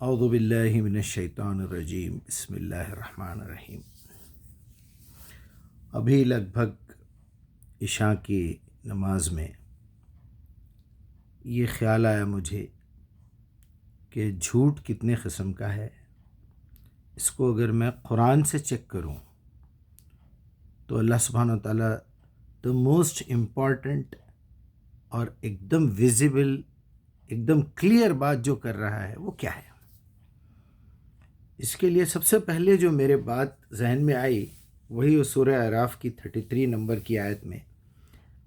اعوذ باللہ من الشیطان الرجیم، بسم اللہ الرحمن الرحیم۔ ابھی لگ بھگ عشاء کی نماز میں یہ خیال آیا مجھے کہ جھوٹ کتنے قسم کا ہے۔ اس کو اگر میں قرآن سے چیک کروں تو اللہ سبحانہ و تعالیٰ دا موسٹ امپورٹنٹ اور ایک دم ویزیبل، ایک دم کلیئر بات جو کر رہا ہے وہ کیا ہے۔ اس کے لیے سب سے پہلے جو میرے بات ذہن میں آئی وہی سورہ اعراف کی 33 نمبر کی آیت میں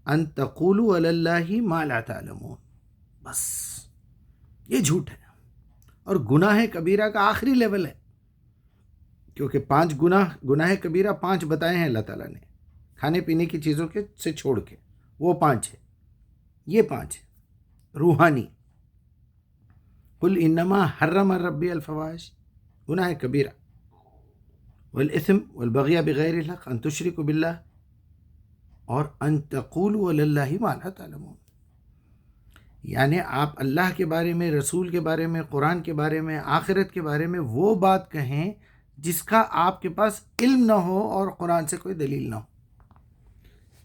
ان تقولوا علی اللہ ما لا تعلمون، بس یہ جھوٹ ہے اور گناہ کبیرہ کا آخری لیول ہے، کیونکہ 5 گناہ کبیرہ 5 بتائے ہیں اللہ تعالیٰ نے کھانے پینے کی چیزوں کے سے چھوڑ کے، وہ 5 ہے، یہ 5 ہے روحانی۔ قل انما حرم ربی الفواحش، گناہ کبیرہ، والاثم والبغی بغیر الحق، ان تشرکوا باللہ، اور ان تقولوا علی اللہ ما لا تعلمون۔ یعنی آپ اللہ کے بارے میں، رسول کے بارے میں، قرآن کے بارے میں، آخرت کے بارے میں وہ بات کہیں جس کا آپ کے پاس علم نہ ہو اور قرآن سے کوئی دلیل نہ ہو۔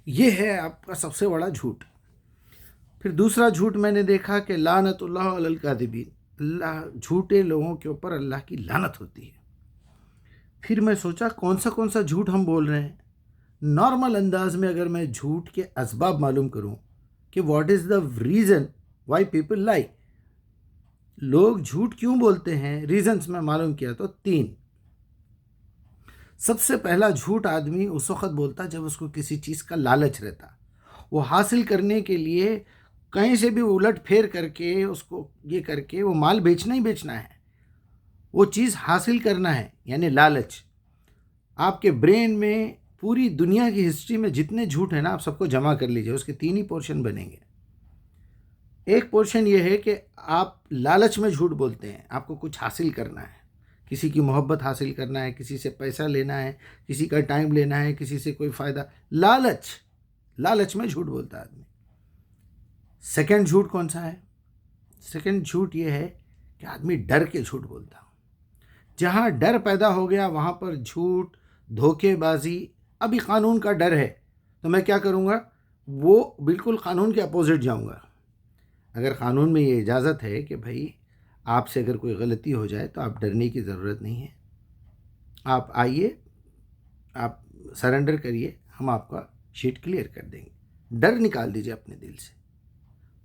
یہ ہے آپ کا سب سے بڑا جھوٹ۔ پھر دوسرا جھوٹ میں نے دیکھا کہ لعنت اللہ علی الکاذبین، اللہ جھوٹے لوگوں کے اوپر اللہ کی لعنت ہوتی ہے۔ پھر میں سوچا کون سا جھوٹ ہم بول رہے ہیں۔ نارمل انداز میں اگر میں جھوٹ کے اسباب معلوم کروں کہ what is the reason why people لائی، لوگ جھوٹ کیوں بولتے ہیں، ریزنز میں معلوم کیا تو 3۔ سب سے پہلا جھوٹ آدمی اس وقت بولتا جب اس کو کسی چیز کا لالچ رہتا، وہ حاصل کرنے کے لیے کہیں سے بھی الٹ پھیر کر کے اس کو یہ کر کے وہ مال بیچنا ہی بیچنا ہے، وہ چیز حاصل کرنا ہے، یعنی لالچ۔ آپ کے برین میں پوری دنیا کی ہسٹری میں جتنے جھوٹ ہیں نا، آپ سب کو جمع کر لیجئے، اس کے 3 ہی پورشن بنیں گے۔ ایک پورشن یہ ہے کہ آپ لالچ میں جھوٹ بولتے ہیں، آپ کو کچھ حاصل کرنا ہے، کسی کی محبت حاصل کرنا ہے، کسی سے پیسہ لینا ہے، کسی کا ٹائم لینا ہے، کسی سے کوئی فائدہ، لالچ میں جھوٹ بولتا ہے آدمی۔ سیکنڈ جھوٹ کون سا ہے؟ سیکنڈ جھوٹ یہ ہے کہ آدمی ڈر کے جھوٹ بولتا۔ جہاں ڈر پیدا ہو گیا وہاں پر جھوٹ، دھوکے بازی۔ ابھی قانون کا ڈر ہے تو میں کیا کروں گا، وہ بالکل قانون کے اپوزٹ جاؤں گا۔ اگر قانون میں یہ اجازت ہے کہ بھائی آپ سے اگر کوئی غلطی ہو جائے تو آپ ڈرنے کی ضرورت نہیں ہے، آپ آئیے، آپ سرنڈر کریے، ہم آپ کا شیٹ کلیئر کر دیں گے۔ ڈر نکال دیجئے اپنے دل سے۔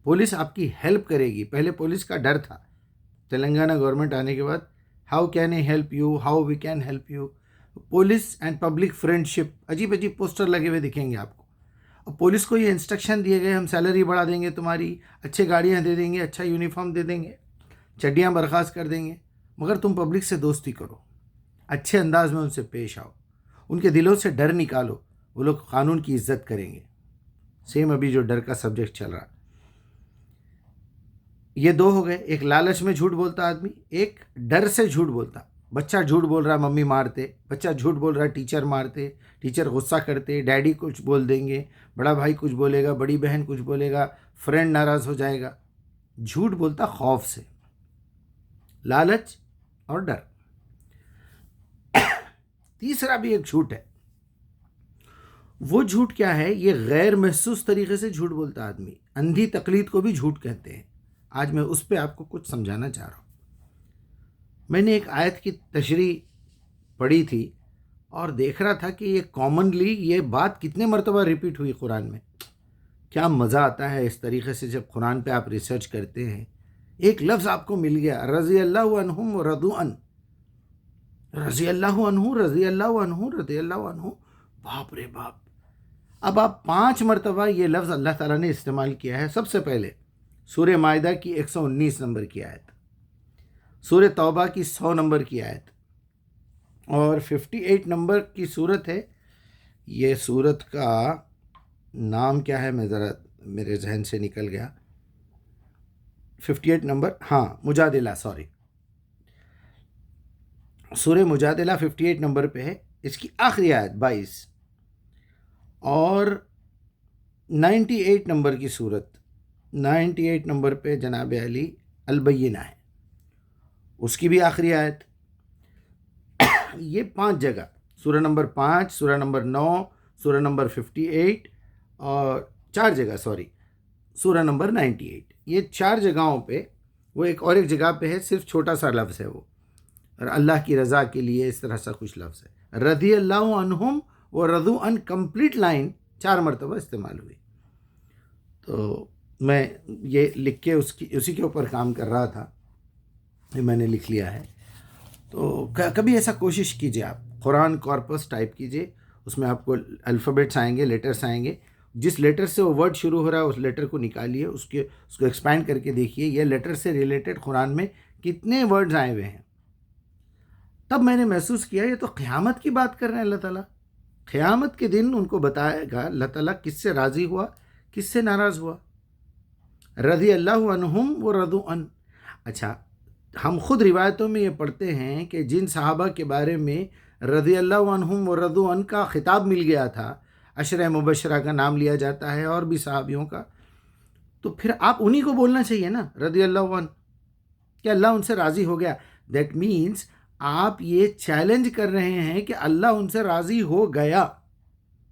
پولیس آپ کی ہیلپ کرے گی۔ پہلے پولیس کا ڈر تھا، تلنگانہ گورنمنٹ آنے کے بعد how can I help you, how we can help you. Police and public friendship, عجیب پوسٹر لگے ہوئے دکھیں گے آپ کو۔ اور پولیس کو یہ انسٹرکشن دیے گئے ہم سیلری بڑھا دیں گے تمہاری، اچھے گاڑیاں دے دیں گے، اچھا یونیفارم دے دیں گے، چڈیاں برخاست کر دیں گے، مگر تم پبلک سے دوستی کرو، اچھے انداز میں ان سے پیش آؤ، ان کے دلوں سے ڈر نکالو، وہ لوگ قانون کی عزت کریں گے۔ سیم ابھی جو ڈر کا سبجیکٹ چل رہا، یہ 2 ہو گئے۔ ایک لالچ میں جھوٹ بولتا آدمی، ایک ڈر سے جھوٹ بولتا۔ بچہ جھوٹ بول رہا ممی مارتے، بچہ جھوٹ بول رہا ٹیچر مارتے، ٹیچر غصہ کرتے، ڈیڈی کچھ بول دیں گے، بڑا بھائی کچھ بولے گا، بڑی بہن کچھ بولے گا، فرینڈ ناراض ہو جائے گا۔ جھوٹ بولتا خوف سے، لالچ اور ڈر۔ تیسرا بھی ایک جھوٹ ہے۔ وہ جھوٹ کیا ہے؟ یہ غیر محسوس طریقے سے جھوٹ بولتا آدمی، اندھی تقلید کو بھی جھوٹ کہتے ہیں۔ آج میں اس پہ آپ کو کچھ سمجھانا چاہ رہا ہوں۔ میں نے ایک آیت کی تشریح پڑھی تھی اور دیکھ رہا تھا کہ یہ کامنلی یہ بات کتنے مرتبہ ریپیٹ ہوئی قرآن میں۔ کیا مزہ آتا ہے اس طریقے سے جب قرآن پہ آپ ریسرچ کرتے ہیں، ایک لفظ آپ کو مل گیا، رضی اللہ عنہم ورضوا عنہ، رضی اللہ عنہ، رضی اللہ عنہ، رضی اللہ عنہ، باپ رے باپ۔ اب آپ 5 مرتبہ یہ لفظ اللہ تعالیٰ نے استعمال کیا ہے۔ سب سے پہلے سورہ مائدہ کی 119 نمبر کی آیت، سورہ توبہ کی 100 نمبر کی آیت، اور 58 نمبر کی صورت ہے۔ یہ صورت کا نام کیا ہے، میں ذرا میرے ذہن سے نکل گیا۔ 58 نمبر، ہاں مجادلہ، سوری، سورہ مجادلہ 58 نمبر پہ ہے، اس کی آخری آیت 22، اور 98 نمبر کی صورت، 98 نمبر پہ جناب علی البینہ ہے، اس کی بھی آخری آیت. یہ 5 جگہ، سورہ نمبر 5، سورہ نمبر 9، سورہ نمبر 58 اور 4 جگہ سورہ نمبر 98. یہ 4 جگہوں پہ وہ ایک جگہ پہ ہے، صرف چھوٹا سا لفظ ہے وہ، اور اللہ کی رضا کے لیے اس طرح سا کچھ لفظ ہے. رضی اللہ عنہم و رضوا عن، کمپلیٹ لائن 4 مرتبہ استعمال ہوئی. تو میں یہ لکھ کے اسی کے اوپر کام کر رہا تھا، یہ میں نے لکھ لیا ہے. تو کبھی ایسا کوشش کیجئے، آپ قرآن کارپس ٹائپ کیجئے، اس میں آپ کو الفابیٹس آئیں گے، لیٹرس آئیں گے. جس لیٹر سے وہ ورڈ شروع ہو رہا ہے اس لیٹر کو نکالیے، اس کو ایکسپینڈ کر کے دیکھیے یہ لیٹر سے ریلیٹڈ قرآن میں کتنے ورڈز آئے ہوئے ہیں. تب میں نے محسوس کیا یہ تو قیامت کی بات کر رہے ہیں اللہ تعالیٰ. قیامت کے دن ان کو بتائے گا اللہ تعالیٰ کس سے راضی ہوا، کس سے ناراض ہوا. رضی اللہ عنہم و رضوا عن. اچھا، ہم خود روایتوں میں یہ پڑھتے ہیں کہ جن صحابہ کے بارے میں رضی اللہ عنہم و رضوا عن کا خطاب مل گیا تھا، عشرہ مبشرہ کا نام لیا جاتا ہے اور بھی صحابیوں کا، تو پھر آپ انہی کو بولنا چاہیے نا، رضی اللہ عنہ، کہ اللہ ان سے راضی ہو گیا. دیٹ مینس آپ یہ چیلنج کر رہے ہیں کہ اللہ ان سے راضی ہو گیا.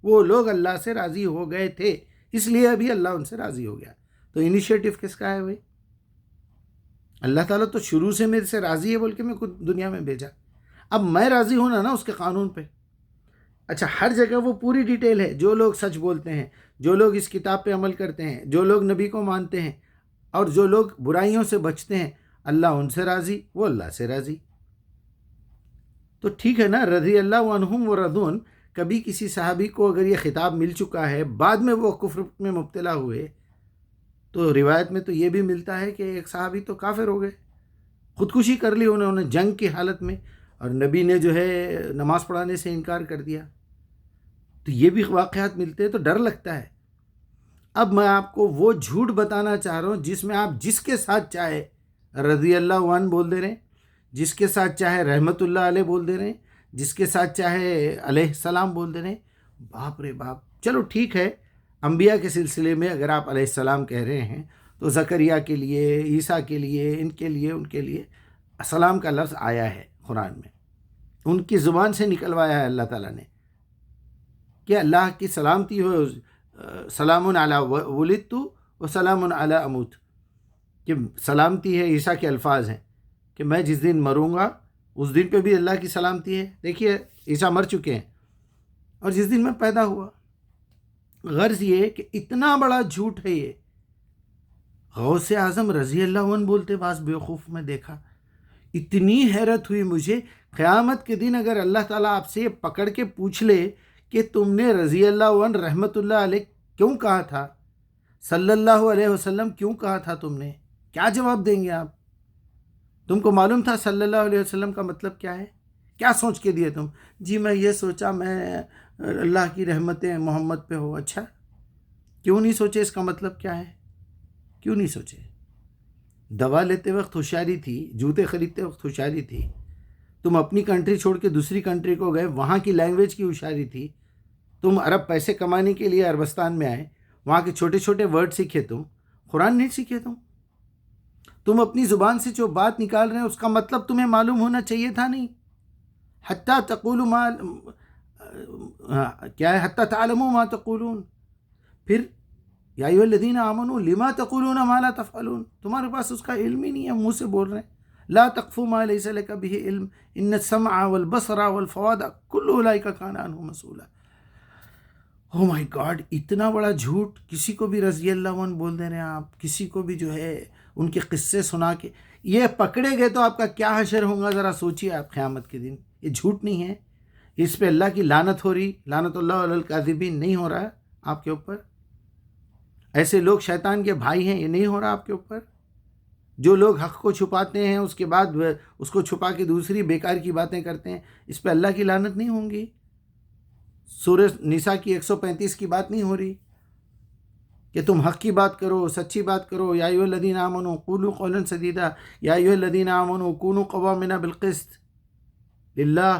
وہ لوگ اللہ سے راضی ہو گئے تھے، اس لیے ابھی اللہ ان سے راضی ہو گیا. تو انیشیٹو کس کا ہے بھائی؟ اللہ تعالیٰ تو شروع سے میرے سے راضی ہے بول کے میں خود دنیا میں بھیجا. اب میں راضی ہونا نا اس کے قانون پہ. اچھا، ہر جگہ وہ پوری ڈیٹیل ہے. جو لوگ سچ بولتے ہیں، جو لوگ اس کتاب پہ عمل کرتے ہیں، جو لوگ نبی کو مانتے ہیں، اور جو لوگ برائیوں سے بچتے ہیں، اللہ ان سے راضی، وہ اللہ سے راضی. تو ٹھیک ہے نا، رضی اللہ عنہم و رضوا عن. کبھی کسی صحابی کو اگر یہ خطاب مل چکا ہے، بعد میں وہ کفر میں مبتلا ہوئے، تو روایت میں تو یہ بھی ملتا ہے کہ ایک صحابی تو کافر ہو گئے، خودکشی کر لی انہوں نے جنگ کی حالت میں، اور نبی نے جو ہے نماز پڑھانے سے انکار کر دیا. تو یہ بھی واقعات ملتے ہیں، تو ڈر لگتا ہے. اب میں آپ کو وہ جھوٹ بتانا چاہ رہا ہوں جس میں آپ جس کے ساتھ چاہے رضی اللہ عنہ بول دے رہے ہیں، جس کے ساتھ چاہے رحمت اللہ علیہ بول دے رہے ہیں، جس کے ساتھ چاہے علیہ السلام بول دے رہے ہیں. باپ رے باپ. چلو ٹھیک ہے، انبیاء کے سلسلے میں اگر آپ علیہ السلام کہہ رہے ہیں تو زکریا کے لیے، عیسیٰ کے لیے، ان کے لیے، ان کے لیے السلام کا لفظ آیا ہے قرآن میں، ان کی زبان سے نکلوایا ہے اللہ تعالیٰ نے کہ اللہ کی سلامتی ہو، سلام علی ولدت و سلام علی اموت، کہ سلامتی ہے. عیسیٰ کے الفاظ ہیں کہ میں جس دن مروں گا اس دن پہ بھی اللہ کی سلامتی ہے. دیکھیے عیسیٰ مر چکے ہیں، اور جس دن میں پیدا ہوا. غرض یہ کہ اتنا بڑا جھوٹ ہے یہ. غوث اعظم رضی اللہ عنہ بولتے بعض بیوقوف میں دیکھا. اتنی حیرت ہوئی مجھے. قیامت کے دن اگر اللہ تعالیٰ آپ سے یہ پکڑ کے پوچھ لے کہ تم نے رضی اللہ عنہ رحمت اللہ علیہ کیوں کہا تھا، صلی اللہ علیہ وسلم کیوں کہا تھا، تم نے کیا جواب دیں گے آپ؟ تم کو معلوم تھا صلی اللہ علیہ وسلم کا مطلب کیا ہے؟ کیا سوچ کے دیے تم؟ جی میں یہ سوچا میں اللہ کی رحمتیں محمد پہ ہو. اچھا، کیوں نہیں سوچے اس کا مطلب کیا ہے؟ کیوں نہیں سوچے؟ دوا لیتے وقت ہوشیاری تھی، جوتے خریدتے وقت ہوشیاری تھی. تم اپنی کنٹری چھوڑ کے دوسری کنٹری کو گئے، وہاں کی لینگویج کی ہوشیاری تھی. تم عرب پیسے کمانے کے لیے عربستان میں آئے، وہاں کے چھوٹے چھوٹے ورڈ سیکھے، تم قرآن نہیں سیکھے. تم اپنی زبان سے جو بات نکال رہے ہیں اس کا مطلب تمہیں معلوم ہونا چاہیے تھا نہیں. حتیٰ تقولوا ما کیا ہے، حتیٰ تعلموا ما تقولون. پھر یا ایھا الذین آمنوا لما تقولون ما لا تفعلون. تمہارے پاس اس کا علم ہی نہیں ہے، منہ سے بول رہے ہیں. لا تقف ما لیس لک بہ علم ان السمع والبصر والفؤاد کل اولئک کان عنہ مسئولا. او مائی گاڈ، اتنا بڑا جھوٹ. کسی کو بھی رضی اللہ عنہ بول دے رہے ہیں آپ، کسی کو بھی جو ہے ان کے قصے سنا کے. یہ پکڑے گئے تو آپ کا کیا حشر ہوگا، ذرا سوچیے آپ قیامت کے دن. یہ جھوٹ نہیں ہے، اس پہ اللہ کی لعنت ہو رہی، لعنت اللہ علی الکاذبین نہیں ہو رہا ہے آپ کے اوپر. ایسے لوگ شیطان کے بھائی ہیں، یہ نہیں ہو رہا آپ کے اوپر. جو لوگ حق کو چھپاتے ہیں اس کے بعد اس کو چھپا کے دوسری بیکار کی باتیں کرتے ہیں، اس پہ اللہ کی لعنت نہیں ہوں گی. سورہ نساء کی 135 کی بات نہیں ہو رہی کہ تم حق کی بات کرو، سچی بات کرو. یا ایھا الذین آمنوا قولوا قولا سدیدا یا ایھا الذین آمنوا کونوا قوامین بالقسط للہ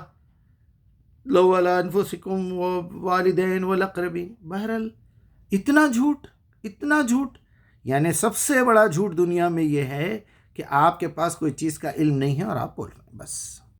لو علی انفسکم ووالدین والاقربین. بہرحال اتنا جھوٹ، اتنا جھوٹ. یعنی سب سے بڑا جھوٹ دنیا میں یہ ہے کہ آپ کے پاس کوئی چیز کا علم نہیں ہے اور آپ بول رہے ہیں، بس۔